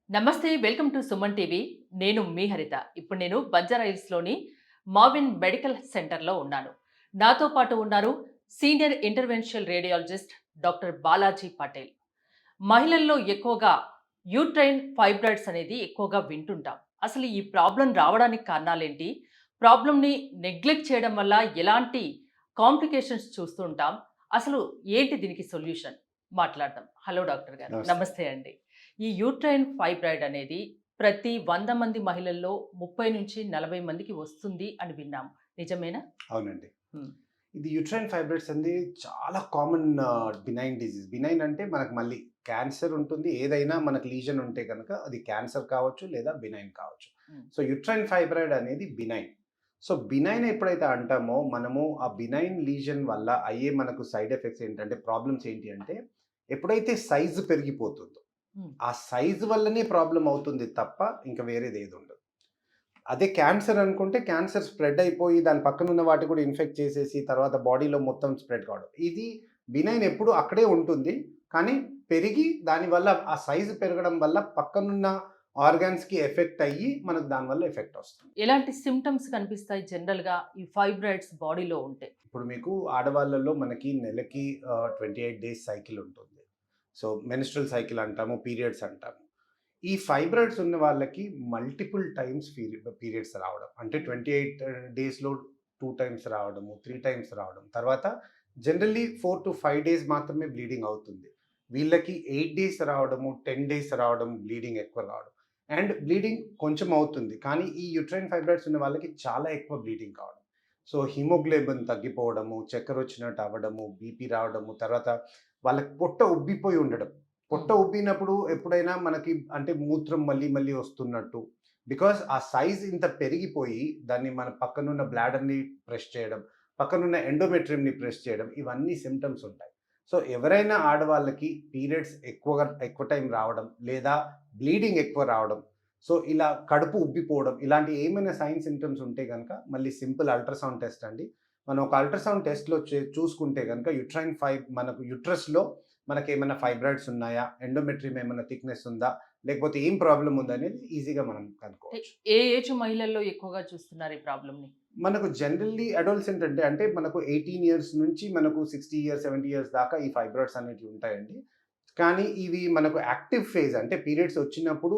నమస్తే. Welcome to Suman TV. నేను మీ హరిత. ఇప్పుడు నేను బంజారాహిల్స్‌లోని మావిన్ మెడికల్ సెంటర్‌లో ఉన్నాను. నాతో పాటు ఉన్నారు senior interventional radiologist doctor Balaji Patel. మహిళల్లో ఎక్కువగా యూట్రైన్ ఫైబ్రాయిడ్స్ అనేది ఎక్కువగా వింటుంటాం. అసలు ఈ ప్రాబ్లమ్ రావడానికి కారణాలేంటి? ప్రాబ్లమ్‌ని నెగ్లెక్ట్ చేయడం వల్ల ఎలాంటి కాంప్లికేషన్స్ చూస్తూ ఉంటాం? అసలు ఏంటి దీనికి సొల్యూషన్? మాట్లాడదాం. హలో డాక్టర్ గారు. నమస్తే. నమస్తే అండి. ఈ యూట్రైన్ ఫైబ్రాయిడ్ అనేది ప్రతి 100 మంది మహిళల్లో 30-40 మందికి వస్తుంది అని విన్నాము. నిజమేనా? అవునండి. హ్మ్. ఇది యూట్రైన్ ఫైబ్రాయిడ్స్ అనేది చాలా కామన్ బినైన్ డిసీజ్. బినైన్ అంటే మనకు మళ్ళీ క్యాన్సర్ ఉంటుంది. ఏదైనా మనకు లీజన్ ఉంటే గనక అది క్యాన్సర్ కావచ్చు లేదా బినైన్ కావచ్చు. హ్మ్. సో యూట్రైన్ ఫైబ్రాయిడ్ అనేది బినైన్. సో బినైన్ ఎప్పుడైతే అంటామో మనము ఆ బినైన్ లీజన్ వల్ల అయ్యే మనకు సైడ్ ఎఫెక్ట్స్ ఏంటంటే ప్రాబ్లమ్స్ ఏంటి అంటే ఎప్పుడైతే సైజు పెరిగిపోతుందో హ్మ్. ఆ సైజు వల్లనే ప్రాబ్లమ్ అవుతుంది తప్ప ఇంకా వేరేది ఏది ఉండదు. అదే క్యాన్సర్ అనుకుంటే క్యాన్సర్ స్ప్రెడ్ అయిపోయి దాని పక్కనున్న వాటి కూడా ఇన్ఫెక్ట్ చేసేసి తర్వాత బాడీలో మొత్తం స్ప్రెడ్ కావడం. ఇది బినైన్ ఎప్పుడు అక్కడే ఉంటుంది. కానీ పెరిగి దానివల్ల ఆ సైజు పెరగడం వల్ల పక్కనున్న ఆర్గాన్స్‌కి ఎఫెక్ట్ అయ్యి మనకు దానివల్ల ఎఫెక్ట్ వస్తుంది. ఎలాంటి సింప్టమ్స్ కనిపిస్తాయి జనరల్‌గా ఈ ఫైబ్రాయిడ్స్ బాడీలో ఉంటే? ఇప్పుడు మీకు ఆడవాళ్ళలో మనకి నెలకి 28 డేస్ సైకిల్ ఉంటుంది. సో మెన్‌స్ట్రువల్ సైకిల్ అంటాము, పీరియడ్స్ అంటాము. ఈ ఫైబ్రాయిడ్స్ ఉన్న వాళ్ళకి మల్టిపుల్ టైమ్స్ పీరియడ్స్ రావడం. అంటే 28 డేస్‌లో 2 టైమ్స్ రావడము, 3 టైమ్స్ రావడం. తర్వాత జనరల్లీ 4-5 డేస్ మాత్రమే బ్లీడింగ్ అవుతుంది. వీళ్ళకి 8 డేస్ రావడము, 10 డేస్ రావడం, బ్లీడింగ్ ఎక్కువ రావడం. అండ్ బ్లీడింగ్ కొంచెం అవుతుంది. కానీ ఈ యూట్రైన్ ఫైబ్రాయిడ్స్ ఉన్న వాళ్ళకి చాలా ఎక్కువ బ్లీడింగ్ కావడం. సో హిమోగ్లోబిన్ తగ్గిపోవడము, చక్కెరొచ్చినట్టు అవ్వడము, బీపీ రావడము, తర్వాత వాళ్ళకి పొట్ట ఉబ్బిపోయి ఉండడం. పొట్ట హ్మ్. ఉబ్బినప్పుడు ఎప్పుడైనా మనకి అంటే మూత్రం మళ్ళీ మళ్ళీ వస్తున్నట్టు. బికాజ్ ఆ సైజ్ ఇంత పెరిగిపోయి దాన్ని మన పక్కనున్న బ్లాడర్‌ని ప్రెస్ చేయడం, పక్కనున్న ఎండోమెట్రియంని ప్రెస్ చేయడం ఇవన్నీ సింప్టమ్స్ ఉంటాయి. సో, ఎవరైనా ఆడవాళ్ళకి పీరియడ్స్ ఎక్కువ టైం రావడం, లేదా బ్లీడింగ్ ఎక్కువ రావడం, సో, ఇలా కడుపు ఉబ్బిపోవడం ఇలాంటి ఏమైనా సైన్ సింప్టమ్స్ ఉంటే గనక మళ్ళీ సింపుల్ అల్ట్రాసౌండ్ టెస్ట్ అండి. మనం ఒక అల్ట్రాసౌండ్ టెస్ట్‌లో చూసుకుంటే గనక మనకు యుట్రస్‌లో మనకేమన్నా ఫైబ్రాయిడ్స్ ఉన్నాయా? ఎండోమెట్రియం ఏమన్నా థిక్‌నెస్ ఉందా? లేకపోతే ఏం ప్రాబ్లమ్ ఉందనేది ఈజీగా మనం అంటే కనుక్కోవచ్చు. ఏ ఏజ్ మహిళల్లో ఎక్కువగా చూస్తున్నారు ఈ ప్రాబ్లమ్‌ని? మనకు జనరల్లీ అడోలసెంట్ అంటే మనకు 18 ఇయర్స్ నుంచి మనకు 60 ఇయర్స్, 70 ఇయర్స్ దాకా ఈ ఫైబ్రాయిడ్స్ అనేటివి ఉంటాయండి. కానీ ఇవి మనకు యాక్టివ్ ఫేజ్ అంటే పీరియడ్స్ వచ్చినప్పుడు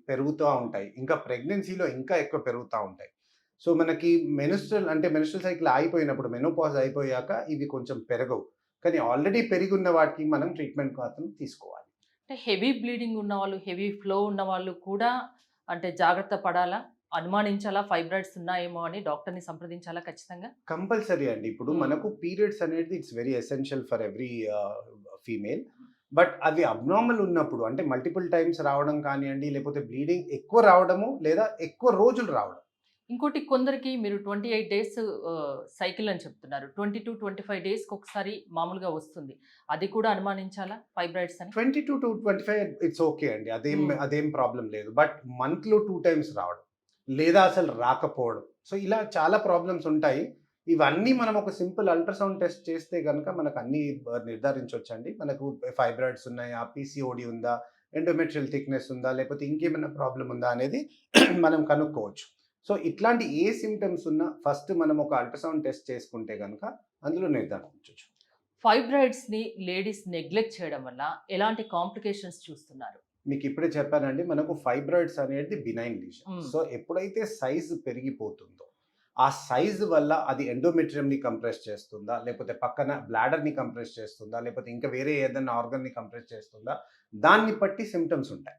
పెరుగుతా ఉంటాయి. ఇంకా ప్రెగ్నెన్సీలో ఇంకా ఎక్కువ పెరుగుతా ఉంటాయి. సో, మనకి మెన్‌స్ట్రువల్ సైకిల్ ఆగిపోయినప్పుడు మెనోపాజ్ అయిపోయాక ఇవి కొంచెం పెరగవు. కానీ ఆల్రెడీ పెరిగున్న వాటికి మనం ట్రీట్మెంట్ మాత్రం తీసుకోవాలి. అంటే హెవీ బ్లీడింగ్ ఉన్నవాళ్ళు, హెవీ ఫ్లో ఉన్నవాళ్ళు కూడా అంటే జాగ్రత్త పడాలా? అనుమానించాలా ఫైబ్రాయిడ్స్ ఉన్నాయేమో అని డాక్టర్‌ని సంప్రదించాలా ఖచ్చితంగా? కంపల్సరీ అండి. ఇప్పుడు హ్మ్. మనకు పీరియడ్స్ అనేది it's very essential for every female. But అవి అబ్నార్మల్ ఉన్నప్పుడు అంటే మల్టిపుల్ టైమ్స్ రావడం కానియండి, లేకపోతే బ్లీడింగ్ ఎక్కువ రావడము, లేదా ఎక్కువ రోజులు రావడం. ఇంకోటి కొందరికి మీరు 28 డేస్ సైకిల్ అని చెప్తున్నారు. 20-25 డేస్‌కొకసారి మామూలుగా వస్తుంది. అది కూడా అనుమానించాలా ఫైబ్రాయిడ్స్ అని? 22-25 ఇట్స్ ఓకే అండి. అదేం హ్మ్. అదేం ప్రాబ్లమ్ లేదు. బట్ మంత్‌లో 2 టైమ్స్ రావడం, లేదా అసలు రాకపోవడం. సో, ఇలా చాలా ప్రాబ్లమ్స్ ఉంటాయి. ఇవన్నీ మనం ఒక సింపుల్ అల్ట్రాసౌండ్ టెస్ట్ చేస్తే గనక మనకు అన్నీ నిర్ధారించొచ్చండి. మనకు ఫైబ్రాయిడ్స్ ఉన్నాయా? పీసీఓడీ ఉందా? ఎండోమెట్రియల్ థిక్‌నెస్ ఉందా? లేకపోతే ఇంకేమైనా ప్రాబ్లమ్ ఉందా? అనేది మనం కనుక్కోవచ్చు. సో, ఇట్లాంటి ఏ సింప్టమ్స్ ఉన్నా ఫస్ట్ మనం ఒక అల్ట్రాసౌండ్ టెస్ట్ చేసుకుంటే గనక అందులో నిర్ధారించొచ్చు. ఫైబ్రాయిడ్స్‌ని లేడీస్ నెగ్లెక్ట్ చేయడం వల్ల ఎలాంటి కాంప్లికేషన్స్ చూస్తున్నారు? మీకిప్పుడే చెప్పానండి. మనకు ఫైబ్రాయిడ్స్ అనేది బినైన్ లీషన్. హ్మ్. సో, ఎప్పుడైతే సైజ్ పెరిగిపోతుందో, ఆ సైజ్ వల్ల అది ఎండోమెట్రియంని కంప్రెస్ చేస్తుందా? లేకపోతే పక్కన బ్లాడర్‌ని కంప్రెస్ చేస్తుందా? లేకపోతే ఇంకా వేరే ఏదన్నా ఆర్గన్‌ని కంప్రెస్ చేస్తుందా? దాన్ని బట్టి సింప్టమ్స్ ఉంటాయి.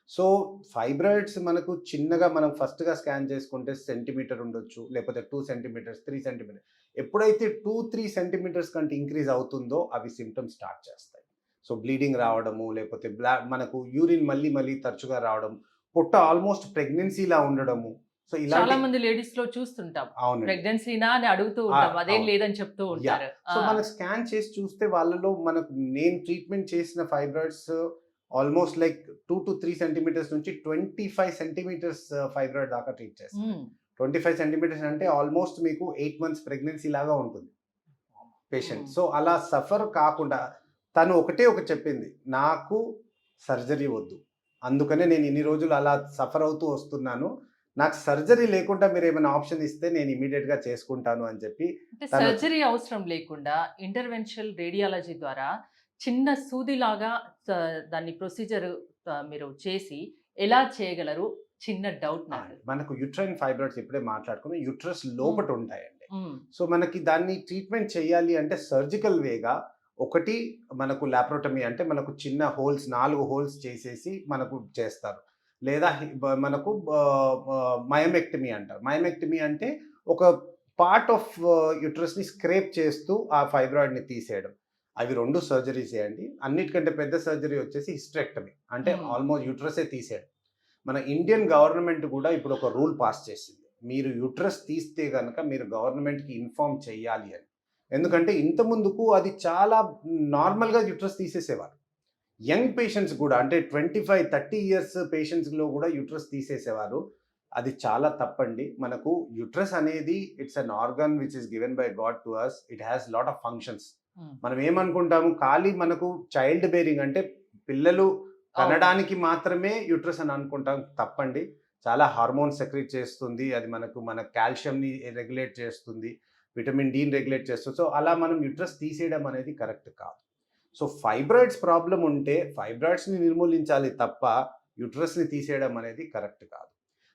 సో, ఫైబ్రాయిడ్స్ మనకు చిన్నగా మనం ఫస్ట్‌గా స్కాన్ చేసుకుంటే సెంటీమీటర్ ఉండొచ్చు. లేకపోతే 2 సెంటీమీటర్స్, 3 సెంటీమీటర్. ఎప్పుడైతే 2, 3 సెంటీమీటర్స్ కంటే ఇంక్రీజ్ అవుతుందో అవి సింప్టమ్స్ స్టార్ట్ చేస్తాయి. సో, బ్లీడింగ్ రావడము, లేకపోతే మనకు యూరిన్ మళ్ళీ మళ్ళీ తరచుగా రావడం, పొట్ట ఆల్‌మోస్ట్ ప్రెగ్నెన్సీలా ఉండడము. సో, చాలా ఇలాంటి మంది లేడీస్‌లో చూస్తుంటాం. అవునండి. ప్రెగ్నెన్సీనా అని అడుగుతూ ఉంటాం. అదేం అవును. లేదని చెప్తూ యాహ్! ఉంటారు. సో, ఆ! మనం స్కాన్ చేసి చూస్తే వాళ్ళలో మనకు నేను ట్రీట్మెంట్ చేసిన ఫైబ్రాయిడ్స్ ఆల్‌మోస్ట్ లైక్ 2-3 సెంటీమీటర్స్ నుంచి 25 సెంటీమీటర్స్ ఫైబ్రాయిడ్ దాకా ట్రీట్ చేశాను. హ్మ్. 25 సెంటీమీటర్స్ అంటే ఆల్‌మోస్ట్ మీకు 8 మంత్స్ ప్రెగ్నెన్సీ లాగా ఉంటుంది పేషెంట్. హ్మ్. సో, అలా సఫర్ కాకుండా తను ఒకటే ఒకటి చెప్పింది. నాకు సర్జరీ వద్దు. అందుకనే నేను ఇన్ని రోజులు అలా సఫర్ అవుతూ వస్తున్నాను. నాకు సర్జరీ లేకుండా మీరేమైనా ఆప్షన్ ఇస్తే నేను ఇమ్మీడియేట్‌గా చేసుకుంటాను అని చెప్పి అంటే తను సర్జరీ అవసరం లేకుండా ఇంటర్వెన్షనల్ రేడియాలజీ ద్వారా చిన్న సూదిలాగా దాన్ని ప్రొసీజర్ మీరు చేసి ఎలా చేయగలరు? చిన్న డౌట్ నాకు. మనకు యుట్రైన్ ఫైబ్రాయిడ్స్ ఇప్పుడే మాట్లాడుకున్నాం. యుట్రస్ హ్మ్. లోపట ఉంటాయండి. హ్మ్. సో, మనకి దాన్ని ట్రీట్మెంట్ చేయాలి అంటే సర్జికల్ వేగా ఒకటి మనకు లాప్రోటమీ అంటే మనకు చిన్న హోల్స్ 4 హోల్స్ చేసేసి మనకు చేస్తారు. లేదా మనకు మయోమెక్టమీ అంటారు. మయోమెక్టమీ అంటే ఒక పార్ట్ ఆఫ్ యుట్రస్‌ని స్క్రేప్ చేస్తూ ఆ ఫైబ్రాయిడ్‌ని తీసేయడం. అవి 2 సర్జరీసే అండి. అన్నిటికంటే పెద్ద సర్జరీ వచ్చేసి హిస్టరెక్టమీ. అంటే హ్మ్. ఆల్మోస్ట్ యుట్రసే తీసేయడం. మన ఇండియన్ గవర్నమెంట్ కూడా ఇప్పుడు ఒక రూల్ పాస్ చేసింది. మీరు యుట్రస్ తీస్తే గనక మీరు గవర్నమెంట్‌కి ఇన్ఫార్మ్ చేయాలి అని. ఎందుకంటే ఇంత ముందుకు అది చాలా నార్మల్‌గా యుట్రస్ తీసేసేవారు. యంగ్ పేషెంట్స్ కూడా అంటే 25, 30 ఇయర్స్ పేషెంట్స్‌లో కూడా యుట్రస్ తీసేసేవారు. అది చాలా తప్పండి. మనకు యుట్రస్ అనేది it's an organ which is given by God to us. It has lot of functions. హ్మ్. మనం ఏమనుకుంటాము ఖాళీ మనకు చైల్డ్ బేరింగ్ అంటే పిల్లలు అవును. కనడానికి మాత్రమే యుట్రస్ అని అనుకుంటాం. తప్పండి. చాలా హార్మోన్స్ సెక్రీట్ చేస్తుంది. అది మన కాల్షియంని రెగ్యులేట్ చేస్తుంది. విటమిన్ డీని రెగ్యులేట్ చేస్తుంది. సో, అలా మనం యుట్రస్ తీసేయడం అనేది కరెక్ట్ కాదు. సో, ఫైబ్రాయిడ్స్ ప్రాబ్లమ్ ఉంటే ఫైబ్రాయిడ్స్‌ని నిర్మూలించాలి తప్ప యుట్రస్‌ని తీసేయడం అనేది కరెక్ట్ కాదు.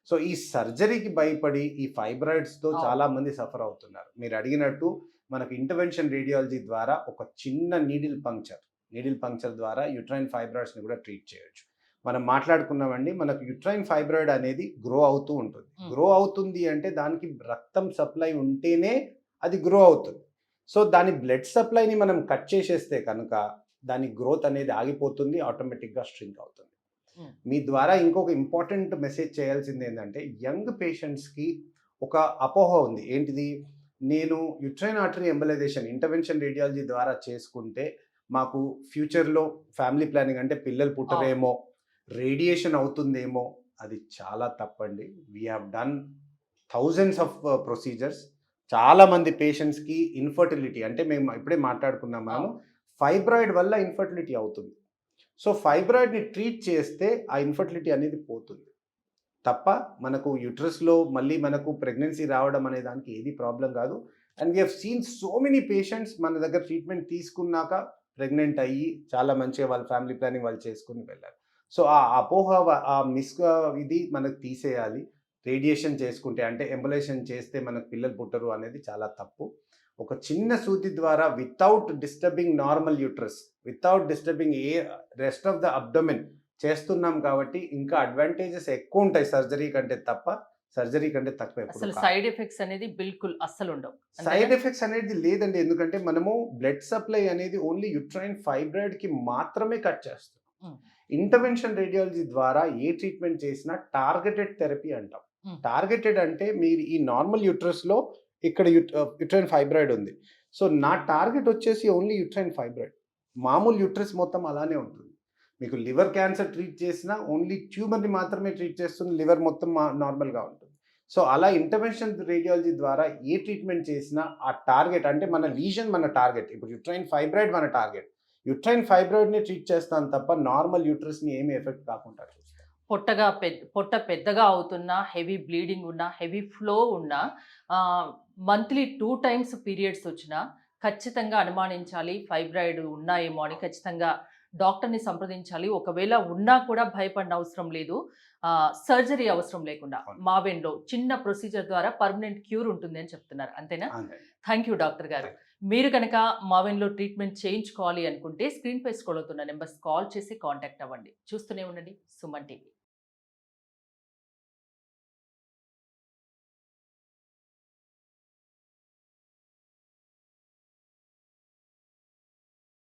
సో, ఈ సర్జరీకి భయపడి ఈ ఫైబ్రాయిడ్స్‌తో అవును. చాలామంది సఫర్ అవుతున్నారు. మీరు అడిగినట్టు మనకు ఇంటర్వెన్షన్ రేడియాలజీ ద్వారా ఒక చిన్న నీడిల్ పంక్చర్ ద్వారా యుట్రైన్ ఫైబ్రాయిడ్స్‌ని కూడా ట్రీట్ చేయొచ్చు. మనం మాట్లాడుకున్నామండి మనకు యుట్రైన్ ఫైబ్రాయిడ్ అనేది గ్రో అవుతూ ఉంటుంది. హ్మ్. గ్రో అవుతుంది అంటే దానికి రక్తం సప్లై ఉంటేనే అది గ్రో అవుతుంది. సో, దాని బ్లడ్ సప్లైని మనం కట్ చేసేస్తే కనుక దాని గ్రోత్ అనేది ఆగిపోతుంది. ఆటోమేటిక్‌గా ష్రింక్ అవుతుంది. హ్మ్. మీ ద్వారా ఇంకొక ఇంపార్టెంట్ మెసేజ్ చేయాల్సింది ఏంటంటే యంగ్ పేషెంట్స్‌కి ఒక అపోహ ఉంది. ఏంటిది? నేను uterine artery embolisation intervention radiology ద్వారా చేసుకుంటే మాకు ఫ్యూచర్‌లో ఫ్యామిలీ ప్లానింగ్ అంటే పిల్లలు అవును. పుట్టరేమో, రేడియేషన్ అవుతుందేమో అది చాలా తప్పండి. We have done thousands of procedures. చాలా మంది పేషెంట్స్‌కి ఇన్‌ఫర్టిలిటీ అంటే మేము ఇప్పుడే మాట్లాడుకున్నాం మనము. అవును. ఫైబ్రాయిడ్ వల్ల ఇన్‌ఫర్టిలిటీ అవుతుంది. సో, ఫైబ్రాయిడ్‌ని ట్రీట్ చేస్తే ఆ ఇన్‌ఫర్టిలిటీ అనేది పోతుంది. తప్ప మనకు యుట్రస్‌లో మళ్ళీ మనకు ప్రెగ్నెన్సీ రావడం అనే దానికి ఏది ప్రాబ్లమ్ కాదు. And we have seen so many patients మన దగ్గర ట్రీట్మెంట్ తీసుకున్నాక ప్రెగ్నెంట్ అయ్యి చాలా మంచిగా వాళ్ళ ఫ్యామిలీ ప్లానింగ్ వాళ్ళు చేసుకొని వెళ్ళారు. సో, ఆ అపోహ ఆ ఇది మనకు తీసేయాలి. రేడియేషన్ చేసుకుంటే అంటే ఎంబలేషన్ చేస్తే మనకు పిల్లలు పుట్టరు అనేది చాలా తప్పు. ఒక చిన్న సూది ద్వారా without disturbing normal uterus, without disturbing rest of the abdomen చేస్తున్నాం కాబట్టి ఇంకా అడ్వాంటేజెస్ ఎక్కువ ఉంటాయి సర్జరీ కంటే తక్కువ ఎప్పుడు అసలు కాదు. సైడ్ ఎఫెక్ట్స్ అనేది బిల్కుల్ అస్సలుండవు. అంతేనా? సైడ్ ఎఫెక్ట్స్ అనేది లేదండి. ఎందుకంటే మనము బ్లడ్ సప్లై అనేది ఓన్లీ యుట్రైన్ ఫైబ్రాయిడ్‌కి మాత్రమే కట్ చేస్తాం. హ్మ్. ఇంటర్వెన్షన్ రేడియాలజీ ద్వారా ఏ ట్రీట్మెంట్ చేసినా టార్గెటెడ్ థెరపీ అంటాం. హ్మ్. టార్గెటెడ్ అంటే మీరు ఈ నార్మల్ యుట్రస్‌లో ఇక్కడ యుట్రైన్ ఫైబ్రాయిడ్ ఉంది. సో, నా టార్గెట్ వచ్చేసి ఓన్లీ యుట్రైన్ ఫైబ్రాయిడ్. మామూలు యుట్రస్ మొత్తం అలానే ఉంటుంది. మీకు లివర్ క్యాన్సర్ ట్రీట్ చేసినా ఓన్లీ ట్యూమర్‌ని మాత్రమే ట్రీట్ చేస్తుంది. లివర్ మొత్తం నార్మల్‌గా ఉంటుంది. సో, అలా ఇంటర్వెన్షన్ రేడియాలజీ ద్వారా ఏ ట్రీట్మెంట్ చేసినా ఆ టార్గెట్ అంటే మన లీజన్ మన టార్గెట్. ఇప్పుడు యుట్రైన్ ఫైబ్రాయిడ్ మన టార్గెట్. యుట్రైన్ ఫైబ్రాయిడ్‌ని ట్రీట్ చేస్తాను తప్ప నార్మల్ యుట్రస్‌ని ఏమి ఎఫెక్ట్ కాకుండా చూస్తాను. పొట్ట పెద్దగా అవుతున్నా, హెవీ బ్లీడింగ్ ఉన్నా, హెవీ ఫ్లో ఉన్నా, మంత్లీ 2 టైమ్స్ పీరియడ్స్ వచ్చినా ఖచ్చితంగా అనుమానించాలి. ఫైబ్రాయిడ్ ఉన్నాయేమో అని ఖచ్చితంగా డాక్టర్‌ని సంప్రదించాలి. ఒకవేళ ఉన్నా కూడా భయపడనవసరం అవసరం లేదు. సర్జరీ అవసరం లేకుండా అవును. మావెన్‌లో చిన్న ప్రొసీజర్ ద్వారా పర్మనెంట్ క్యూర్ ఉంటుంది అని చెప్తున్నారు. అంతేనా? అంతే. థాంక్ యూ డాక్టర్ గారు. థాంక్ మీరు గనక మావెన్‌లో ట్రీట్మెంట్ చేయించుకోవాలి అనుకుంటే స్క్రీన్‌పై స్క్రోల్ అవుతున్న నంబర్స్ కాల్ చేసి కాంటాక్ట్ అవ్వండి. చూస్తూనే ఉండండి సుమన్ టీవీ.